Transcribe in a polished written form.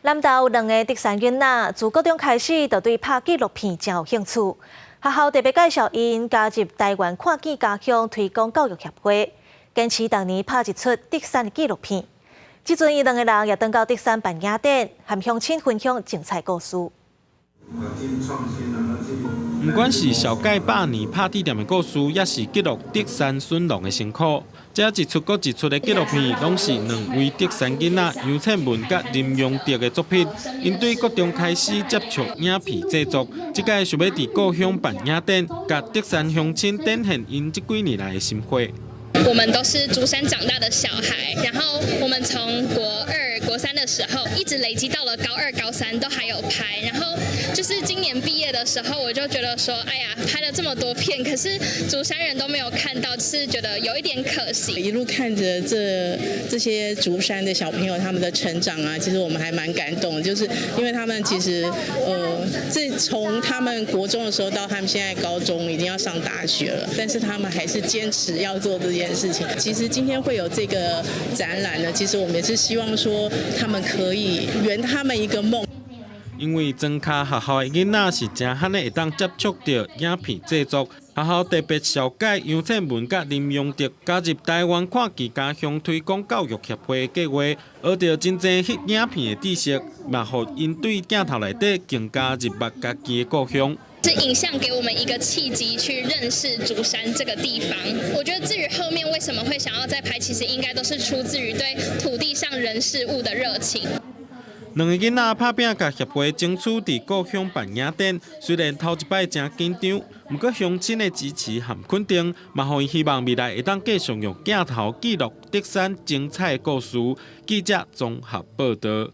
南投有2个德山囡仔，自高中开始就对拍纪录片真有兴趣。学校特别介绍因加入台湾看见家乡推广教育协会，坚持逐年拍一出德山的纪录片。即阵伊2个人也登到德山办雅典，和乡亲分享精彩故事。不管是小盖100年拍地店的故事，也是记录德山孙郎的辛苦，这一出搁一出的纪录片，拢是2位德山囡仔杨倩文甲林永德的作品。因对高中开始接触影片制作，即届想要伫故乡办雅典，甲德山乡亲展现因这几年来的心血。我们都是竹山长大的小孩，然后我们从国2、国3的时候，一直累积到了高2、高3都还有拍，然后就是今年毕业的时候，我就觉得说，哎呀，拍了这么多片，可是竹山人都没有看到，是觉得有一点可惜。一路看着这些竹山的小朋友他们的成长啊，其实我们还蛮感动的，就是因为他们其实从他们国中的时候到他们现在高中已经要上大学了，但是他们还是坚持要做这件事情。其实今天会有这个展览呢，其实我们也是希望说他们可以圆他们一个梦。因为庄卡学校的囡仔是真罕的会当接触到影片制作，学校特别小改杨倩文甲林永德加入台湾看见家乡推广教育协会的计划，学到真侪翕影片的知识，嘛，互因对镜头内底更加入目家己的故乡。这影像给我们一个契机去认识竹山这个地方。我觉得至于后面为什么会想要再拍，其实应该都是出自于对土地上人事物的热情。 2个囡仔拍拼，甲协会争取伫故乡办雅典。虽然头一摆真紧张，不过乡亲的支持和肯定，嘛，互因希望未来会当继续用镜头记录德山精彩的故事。记者综合报道。